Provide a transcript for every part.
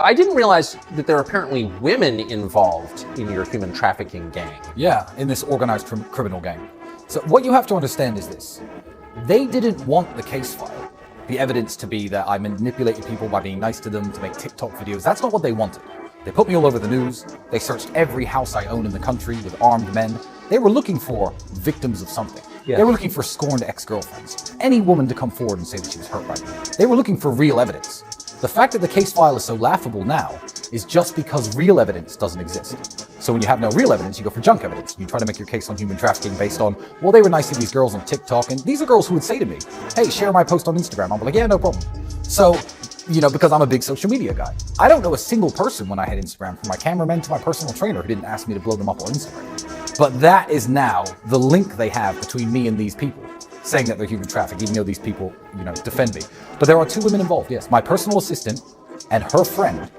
I didn't realize that there are apparently women involved in your human trafficking gang. Yeah, in this organized criminal gang. So what you have to understand is this. They didn't want the case file, the evidence to be that I manipulated people by being nice to them to make TikTok videos. That's not what they wanted. They put me all over the news. They searched every house I own in the country with armed men. They were looking for victims of something. Yeah. They were looking for scorned ex-girlfriends. Any woman to come forward and say that she was hurt by me. They were looking for real evidence. The fact that the case file is so laughable now is just because real evidence doesn't exist. So when you have no real evidence, you go for junk evidence. You try to make your case on human trafficking based on, well, they were nice to these girls on TikTok, and these are girls who would say to me, hey, share my post on Instagram. I'll be like, yeah, no problem. So, because I'm a big social media guy. I don't know a single person when I had Instagram, from my cameraman to my personal trainer, who didn't ask me to blow them up on Instagram. But that is now the link they have between me and these people, saying that they're human trafficking, even though these people, defend me. But there are 2 women involved, yes. My personal assistant and her friend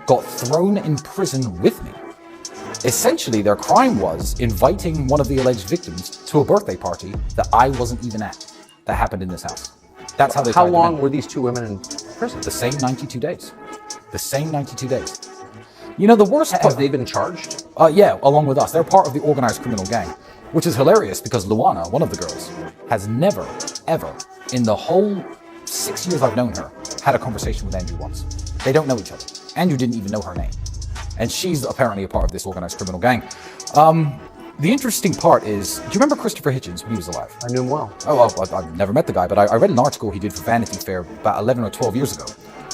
got thrown in prison with me. Essentially, their crime was inviting one of the alleged victims to a birthday party that I wasn't even at, that happened in this house. That's how they. How long were these 2 women in prison? The same 92 days. The same 92 days. The worst part... Have they been charged? Yeah, along with us. They're part of the organized criminal gang, which is hilarious because Luana, one of the girls, has never, ever, in the whole 6 years I've known her, had a conversation with Andrew once. They don't know each other. Andrew didn't even know her name. And she's apparently a part of this organized criminal gang. The interesting part is, do you remember Christopher Hitchens when he was alive? I knew him well. Oh, well, I've never met the guy, but I read an article he did for Vanity Fair about 11 or 12 years ago,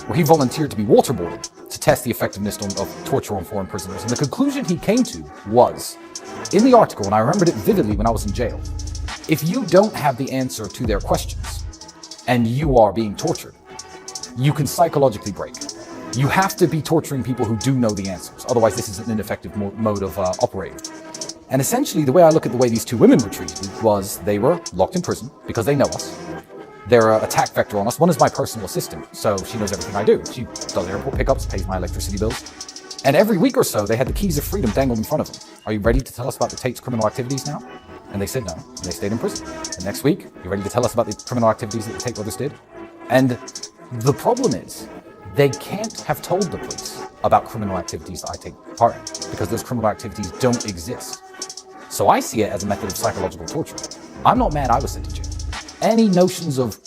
where he volunteered to be waterboarded to test the effectiveness of torture on foreign prisoners. And the conclusion he came to was, in the article, and I remembered it vividly when I was in jail, if you don't have the answer to their questions, and you are being tortured, you can psychologically break. You have to be torturing people who do know the answers. Otherwise, this is an ineffective mode of operating. And essentially, the way I look at the way these 2 women were treated was they were locked in prison because they know us. They're an attack vector on us. One is my personal assistant, so she knows everything I do. She does airport pickups, pays my electricity bills. And every week or so, they had the keys of freedom dangled in front of them. Are you ready to tell us about the Tate's criminal activities now? And they said no, and they stayed in prison. And next week, you ready to tell us about the criminal activities that the Tate brothers did? And the problem is, they can't have told the police about criminal activities that I take part in, because those criminal activities don't exist. So I see it as a method of psychological torture. I'm not mad I was sent to jail. Any notions of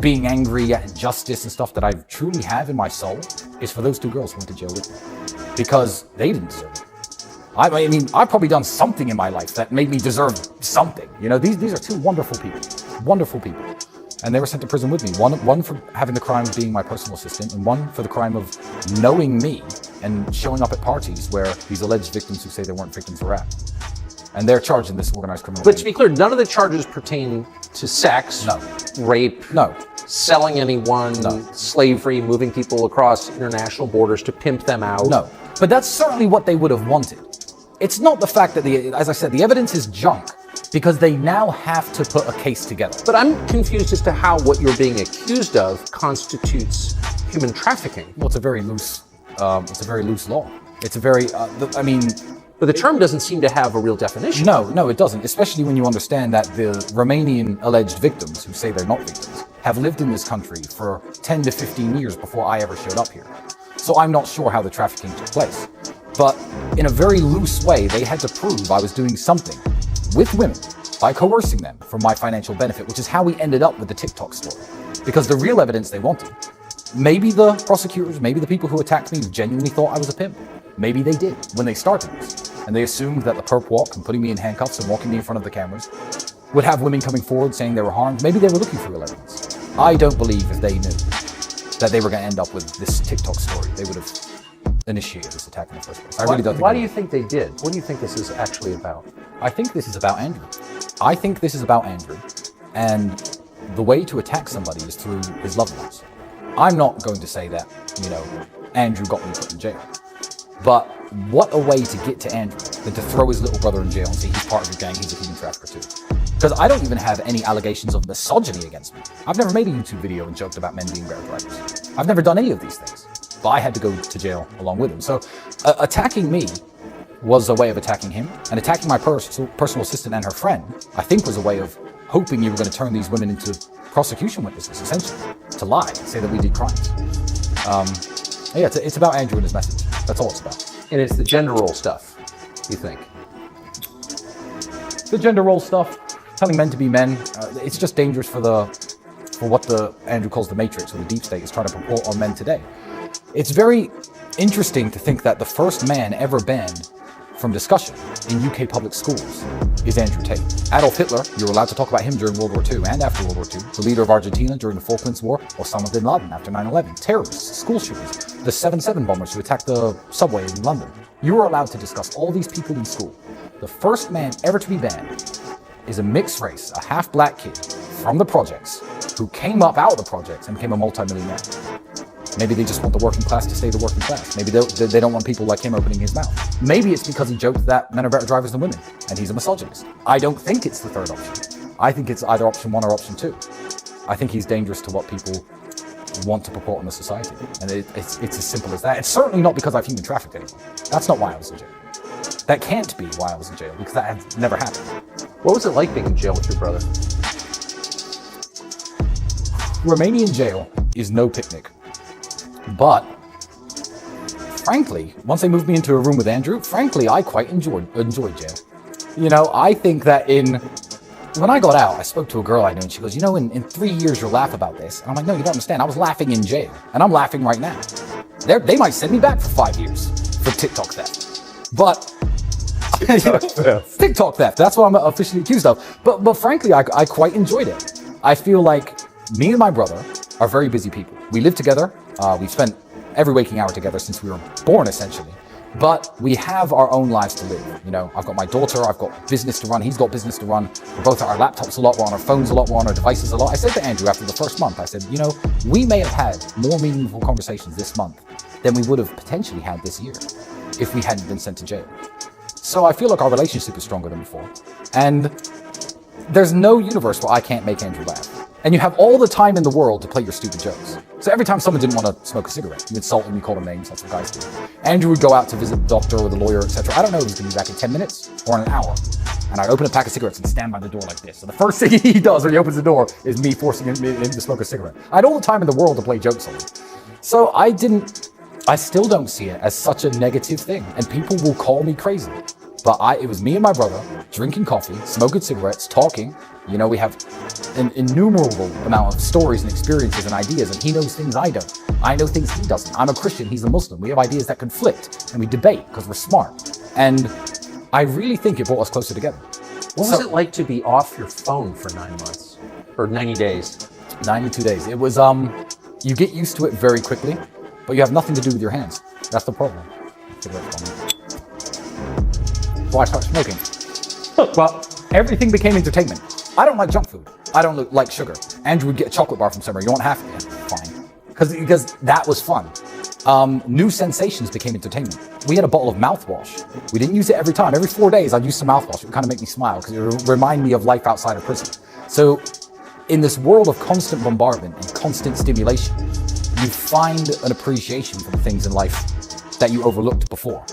being angry at injustice and stuff that I truly have in my soul is for those 2 girls who went to jail with me, because they didn't deserve it. I mean, I've probably done something in my life that made me deserve something. These are 2 wonderful people. And they were sent to prison with me. One for having the crime of being my personal assistant, and one for the crime of knowing me and showing up at parties where these alleged victims who say they weren't victims were at. And they're charged in this organized criminal gang. But to be clear, none of the charges pertain to sex, no. Rape, no. Selling anyone, no. Slavery, moving people across international borders to pimp them out. No, but that's certainly what they would have wanted. It's not the fact that, as I said, the evidence is junk, because they now have to put a case together. But I'm confused as to how what you're being accused of constitutes human trafficking. Well, it's a very loose law. It's a very, But the term doesn't seem to have a real definition. No, it doesn't, especially when you understand that the Romanian alleged victims, who say they're not victims, have lived in this country for 10 to 15 years before I ever showed up here. So I'm not sure how the trafficking took place. But in a very loose way, they had to prove I was doing something with women by coercing them for my financial benefit, which is how we ended up with the TikTok story. Because the real evidence they wanted, maybe the prosecutors, maybe the people who attacked me genuinely thought I was a pimp. Maybe they did when they started this. And they assumed that the perp walk and putting me in handcuffs and walking me in front of the cameras would have women coming forward saying they were harmed. Maybe they were looking for real evidence. I don't believe if they knew that they were going to end up with this TikTok story, they would have initiated this attack in the first place. I really don't think. Why do you think they did? What do you think this is actually about? I think this is about Andrew. I think this is about Andrew. And the way to attack somebody is through his loved ones. I'm not going to say that, Andrew got me put in jail. But what a way to get to Andrew than to throw his little brother in jail and say he's part of your gang, he's a human trafficker too. Because I don't even have any allegations of misogyny against me. I've never made a YouTube video and joked about men being grab drivers. I've never done any of these things. But I had to go to jail along with him. So attacking me was a way of attacking him. And attacking my personal assistant and her friend, I think, was a way of hoping you were going to turn these women into prosecution witnesses, essentially, to lie, say that we did crimes. Yeah, it's about Andrew and his message. That's all it's about. And it's the gender role stuff, you think? The gender role stuff, telling men to be men, it's just dangerous for what the Andrew calls the matrix, or the deep state is trying to purport on men today. It's very interesting to think that the first man ever banned from discussion in UK public schools is Andrew Tate. Adolf Hitler, you were allowed to talk about him during World War II and after World War II. The leader of Argentina during the Falklands War, Osama bin Laden after 9/11. Terrorists, school shooters, the 7/7 bombers who attacked the subway in London. You were allowed to discuss all these people in school. The first man ever to be banned is a mixed race, a half-black kid from the projects who came up out of the projects and became a multi-millionaire. Maybe they just want the working class to stay the working class. Maybe they don't want people like him opening his mouth. Maybe it's because he joked that men are better drivers than women, and he's a misogynist. I don't think it's the third option. I think it's either option 1 or option 2. I think he's dangerous to what people want to purport in the society. And it's as simple as that. It's certainly not because I've human trafficked anyone. That's not why I was in jail. That can't be why I was in jail, because that has never happened. What was it like being in jail with your brother? Romanian jail is no picnic. But, frankly, once they moved me into a room with Andrew, frankly, I quite enjoyed jail. You know, I think that when I got out, I spoke to a girl I knew, and she goes, you know, in 3 years you'll laugh about this. And I'm like, no, you don't understand. I was laughing in jail, and I'm laughing right now. They might send me back for 5 years for TikTok theft. But TikTok theft, that's what I'm officially accused of. But frankly, I quite enjoyed it. I feel like me and my brother are very busy people. We live together. We've spent every waking hour together since we were born, essentially. But we have our own lives to live. You know, I've got my daughter, I've got business to run, he's got business to run. We're both at our laptops a lot, we're on our phones a lot, we're on our devices a lot. I said to Andrew after the first month, I said, you know, we may have had more meaningful conversations this month than we would have potentially had this year if we hadn't been sent to jail. So I feel like our relationship is stronger than before. And there's no universe where I can't make Andrew laugh. And you have all the time in the world to play your stupid jokes. So every time someone didn't want to smoke a cigarette, you insult him, you call them names, that's what guys do. Andrew would go out to visit the doctor or the lawyer, etc. I don't know if he's going to be back in 10 minutes or in an hour. And I'd open a pack of cigarettes and stand by the door like this. So the first thing he does when he opens the door is me forcing him to smoke a cigarette. I had all the time in the world to play jokes on him. So I still don't see it as such a negative thing. And people will call me crazy. But it was me and my brother drinking coffee, smoking cigarettes, talking. You know, we have an innumerable amount of stories and experiences and ideas, and he knows things I don't. I know things he doesn't. I'm a Christian, he's a Muslim. We have ideas that conflict, and we debate because we're smart. And I really think it brought us closer together. What was it like to be off your phone for 9 months? Or 90 days? 92 days. It was, you get used to it very quickly, but you have nothing to do with your hands. That's the problem. So I started smoking. Well, everything became entertainment. I don't like junk food. I don't like sugar. Andrew would get a chocolate bar from somewhere. You want half of it? Fine. Because that was fun. New sensations became entertainment. We had a bottle of mouthwash. We didn't use it every time. Every 4 days, I'd use some mouthwash. It would kind of make me smile because it would remind me of life outside of prison. So in this world of constant bombardment and constant stimulation, you find an appreciation for the things in life that you overlooked before.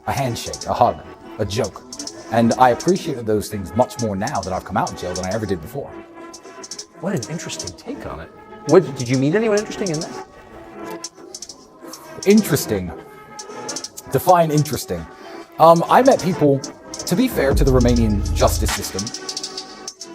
A handshake, a hug, a joke. And I appreciated those things much more now that I've come out of jail than I ever did before. What an interesting take on it. What, did you meet anyone interesting in that? Interesting. Define interesting. I met people, to be fair to the Romanian justice system,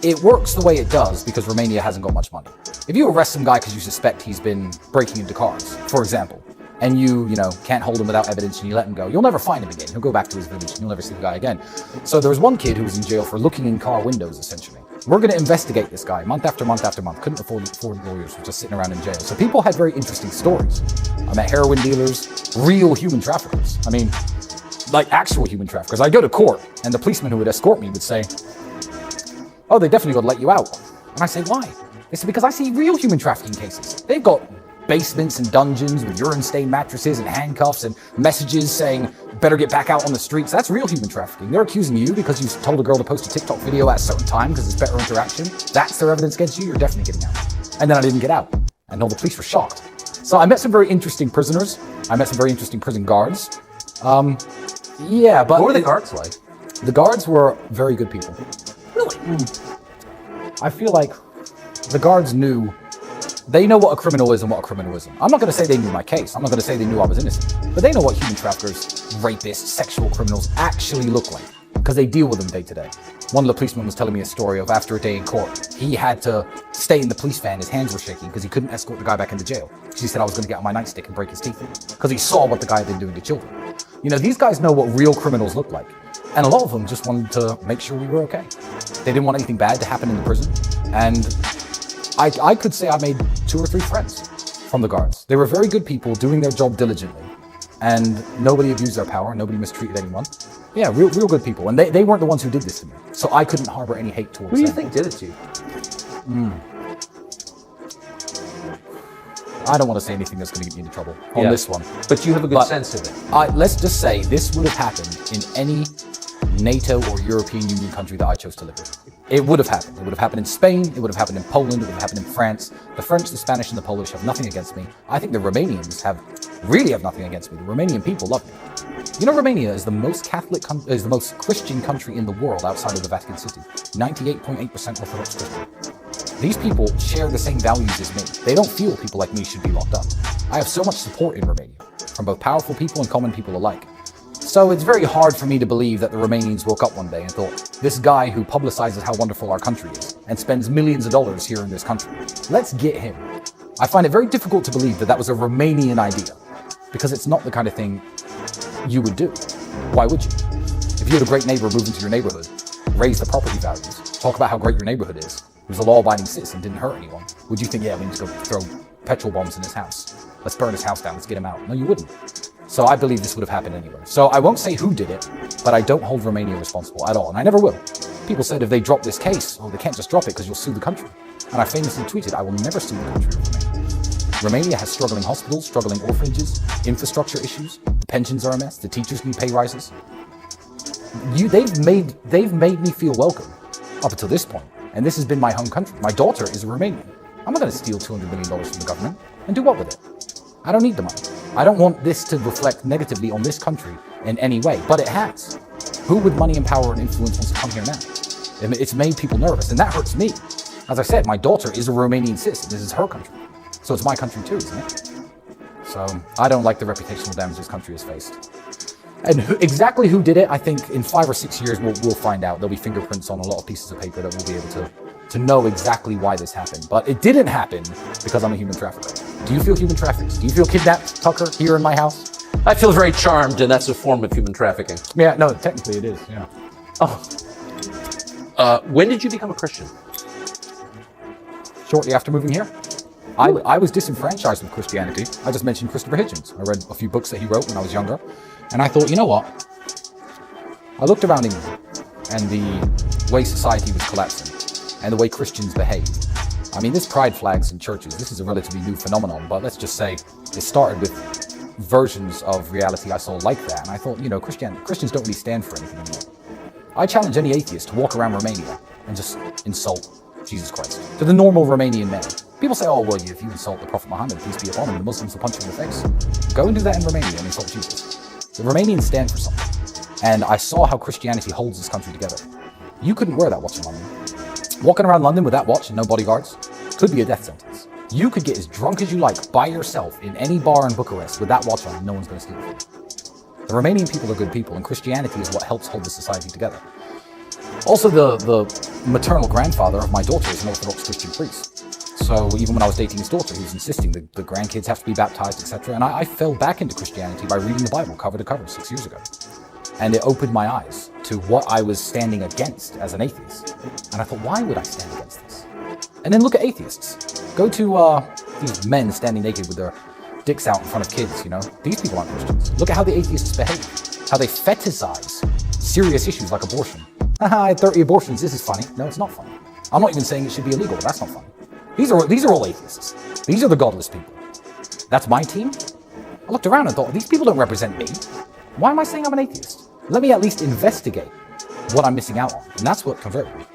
it works the way it does because Romania hasn't got much money. If you arrest some guy because you suspect he's been breaking into cars, for example, and you can't hold him without evidence and you let him go, you'll never find him again. He'll go back to his village and you'll never see the guy again. So there was one kid who was in jail for looking in car windows, essentially. We're going to investigate this guy month after month after month. Couldn't afford lawyers, were just sitting around in jail. So people had very interesting stories. I met heroin dealers, real human traffickers. I mean, like actual human traffickers. I'd go to court and the policeman who would escort me would say, oh, they definitely got to let you out. And I say, why? They said, because I see real human trafficking cases. They've got basements and dungeons with urine-stained mattresses and handcuffs and messages saying, better get back out on the streets. That's real human trafficking. They're accusing you because you told a girl to post a TikTok video at a certain time because it's better interaction. That's their evidence against you. You're definitely getting out. And then I didn't get out. And all the police were shocked. So I met some very interesting prisoners. I met some very interesting prison guards. Yeah, but... What were the guards like? The guards were very good people. Really? I feel like the guards knew They know what a criminal is and what a criminal isn't. I'm not going to say they knew my case. I'm not going to say they knew I was innocent. But they know what human traffickers, rapists, sexual criminals actually look like, because they deal with them day to day. One of the policemen was telling me a story of after a day in court, he had to stay in the police van. His hands were shaking because he couldn't escort the guy back into jail. He said, I was going to get on my nightstick and break his teeth because he saw what the guy had been doing to children. You know, these guys know what real criminals look like. And a lot of them just wanted to make sure we were okay. They didn't want anything bad to happen in the prison. And I could say I made 2 or 3 friends from the guards. They were very good people doing their job diligently. And nobody abused their power. Nobody mistreated anyone. Yeah, real good people. And they weren't the ones who did this to me. So I couldn't harbor any hate towards them. Who do you think did it to you? I don't want to say anything that's going to get me into trouble on this one. But you have a good sense of it. Let's just say this would have happened in any NATO or European Union country that I chose to live in. It would have happened. It would have happened in Spain. It would have happened in Poland. It would have happened in France. The French, the Spanish, and the Polish have nothing against me. I think the Romanians really have nothing against me. The Romanian people love me. You know, Romania is the most is the most Christian country in the world outside of the Vatican City. 98.8% Orthodox Christian. These people share the same values as me. They don't feel people like me should be locked up. I have so much support in Romania, from both powerful people and common people alike. So it's very hard for me to believe that the Romanians woke up one day and thought, this guy who publicizes how wonderful our country is and spends millions of dollars here in this country, let's get him. I find it very difficult to believe that that was a Romanian idea, because it's not the kind of thing you would do. Why would you? If you had a great neighbor move into your neighborhood, raise the property values, talk about how great your neighborhood is, he was a law-abiding citizen, didn't hurt anyone, would you think, yeah, we need to go throw petrol bombs in his house? Let's burn his house down, let's get him out. No, you wouldn't. So I believe this would have happened anyway. So I won't say who did it, but I don't hold Romania responsible at all, and I never will. People said if they drop this case, oh, they can't just drop it because you'll sue the country. And I famously tweeted, I will never sue the country of Romania. Romania has struggling hospitals, struggling orphanages, infrastructure issues, the pensions are a mess, the teachers need pay rises. They've made me feel welcome up until this point, and this has been my home country. My daughter is a Romanian. I'm not going to steal $200 million from the government and do what with it? I don't need the money. I don't want this to reflect negatively on this country in any way, but it has. Who with money and power and influence wants to come here now? It's made people nervous, and that hurts me. As I said, my daughter is a Romanian citizen. This is her country. So it's my country too, isn't it? So I don't like the reputational damage this country has faced. And exactly who did it, I think in 5 or 6 years we'll find out. There'll be fingerprints on a lot of pieces of paper that we'll be able to know exactly why this happened. But it didn't happen because I'm a human trafficker. Do you feel human trafficked? Do you feel kidnapped, Tucker, here in my house? I feel very charmed, and that's a form of human trafficking. Yeah, no, technically it is, yeah. Oh. When did you become a Christian? Shortly after moving here. I was disenfranchised with Christianity. I just mentioned Christopher Hitchens. I read a few books that he wrote when I was younger, and I thought, you know what? I looked around England and the way society was collapsing and the way Christians behaved. I mean, this pride flags in churches, this is a relatively new phenomenon, but let's just say it started with versions of reality I saw like that. And I thought, you know, Christians don't really stand for anything anymore. I challenge any atheist to walk around Romania and just insult Jesus Christ to the normal Romanian man. People say, oh, well, if you insult the Prophet Muhammad, peace be upon him, the Muslims will punch you in the face. Go and do that in Romania and insult Jesus. The Romanians stand for something. And I saw how Christianity holds this country together. You couldn't wear that watch in London. Walking around London with that watch and no bodyguards could be a death sentence. You could get as drunk as you like by yourself in any bar in Bucharest with that watch on and no one's going to steal it from you. The Romanian people are good people, and Christianity is what helps hold the society together. Also, the maternal grandfather of my daughter is an Orthodox Christian priest. So even when I was dating his daughter, he was insisting that the grandkids have to be baptized, etc. And I fell back into Christianity by reading the Bible cover to cover 6 years ago. And it opened my eyes to what I was standing against as an atheist. And I thought, why would I stand against this? And then look at atheists. Go to these men standing naked with their dicks out in front of kids, you know? These people aren't Christians. Look at how the atheists behave. How they fetishize serious issues like abortion. Haha, I had 30 abortions, this is funny. No, it's not funny. I'm not even saying it should be illegal, but that's not funny. These are all atheists. These are the godless people. That's my team? I looked around and thought, these people don't represent me. Why am I saying I'm an atheist? Let me at least investigate what I'm missing out on. And that's what converted me.